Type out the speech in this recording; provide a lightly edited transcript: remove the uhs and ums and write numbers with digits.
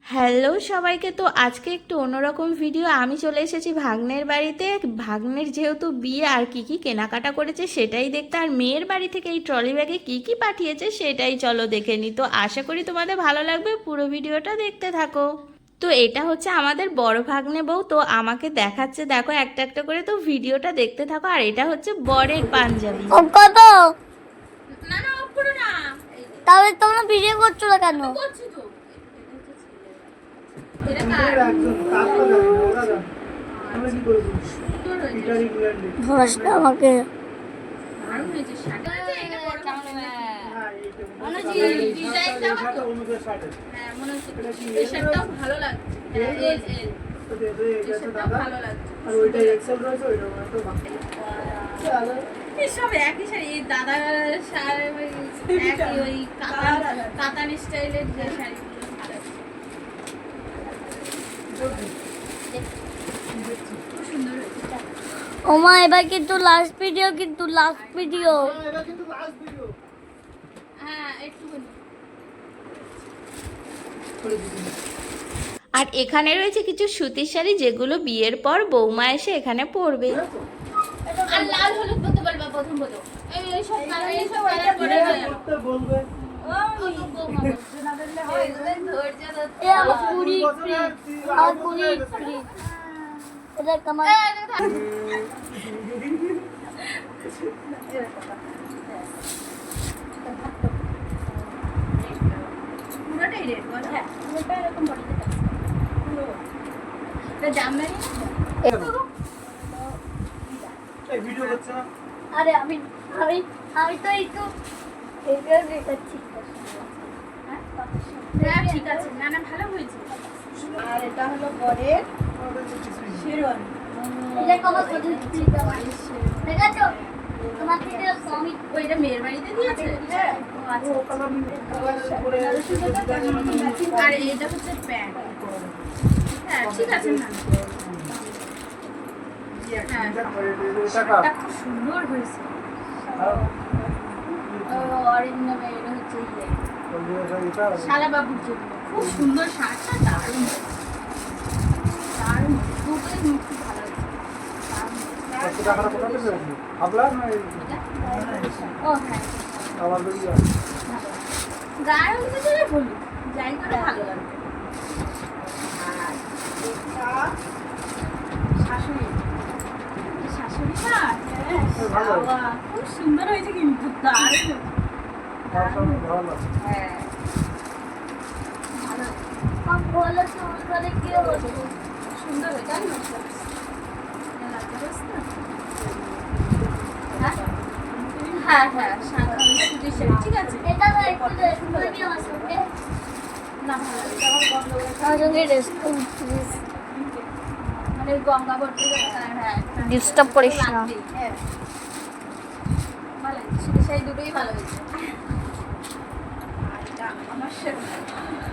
Hello সবাইকে। তো আজকে একটু অন্যরকম ভিডিও। আমি চলে এসেছি ভাগ্নের বাড়িতে। ভাগ্নের যেহেতু বিয়ে, আর কি কি কেনাকাটা করেছে সেটাই দেখতে, আর মেয়ের বাড়ি থেকে এই ট্রলি ব্যাগে কি কি পাঠিয়েছে সেটাই চলো দেখে নিই। তো আশা করি তোমাদের ভালো লাগবে, পুরো ভিডিওটা দেখতে থাকো। তো এটা হচ্ছে আমাদের বড় ভাগ্নে বউ, তো আমাকে দেখাচ্ছে দেখো একটা একটা করে, তো ভিডিওটা দেখতে থাকো। আর এটা হচ্ছে বরের পাঞ্জাবি। কত? না না অফ করো না। তাহলে তোমরা ভিডিও করছো না কেন? করছি তো। ধরাস না আমাকে। সব একই শাড়ি, দাদা শাড়ি ওই কাতান স্টাইলের যে শাড়িগুলো ওমা এবার কিন্তু লাস্ট ভিডিও, কিন্তু লাস্ট ভিডিও। হ্যাঁ একটু। আর এখানে রয়েছে কিছু সুতির শাড়ি, যেগুলো বিয়ের পর বৌমা এসে এখানে পরবে। আর লাল হলুদ পরতে বলবা প্রথম বলো। এই সব কালার, এই সব কালার পরে করতে বলবে। এ আমার পুরি ফ্রি, আমার পুরি ফ্রি। এটা কামাল। পুরোটাই রেড বল। হ্যাঁ পুরোটা এরকম বডিতে কাজ পুরো। এটা জামদানি এই ভিডিও করছ না? আরে আমি আমি আমি তো একটু এইটা দেখাচ্ছি। হ্যাঁ ঠিক আছে, না না ভালো হয়েছে। আর এটা হলো বরের শেরওয়ানি। এটা কমাস করে দিচ্ছি। দেখাচ্ছো? তোমার থেকে কমই। ওইটা মেয়ের বাড়িতে দিয়েছে। হ্যাঁ। আর এটা হচ্ছে প্যান্ট। হ্যাঁ ঠিক আছে না। হ্যাঁ শাড়িটা খুব সুন্দর হয়েছে। অরিন্দমে এটা হচ্ছে শালা বাবুর জন্য খুব সুন্দর শাড়িটা, দারুণ দারুণ দুটোই মুক্তি ভালো হয়েছে। ও হ্যাঁ গায়ে হলুদে দিলে হলুদ যাই করে ভালো লাগবে। আর এটা শাশুড়ি, শাশুড়ি না বাবা খুব সুন্দর হয়েছে, কিন্তু দারুণ। হ্যাঁ ভালো বলো চুল করে কি হলো? সুন্দর হয়েছে। আর নষ্ট হ্যাঁ হ্যাঁ সুতির শাড়ি ঠিক আছে। এটা না একটু সুন্দর কি আছে? না ভালো লাগে আমার মানে গঙ্গা ভর্তি। হ্যাঁ ডিস্টার্ব করিস না। হ্যাঁ ভালো লাগছে, সুতির শাড়ি দুটোই ভালো হয়েছে। আর এটা আমার শেরওয়ানি।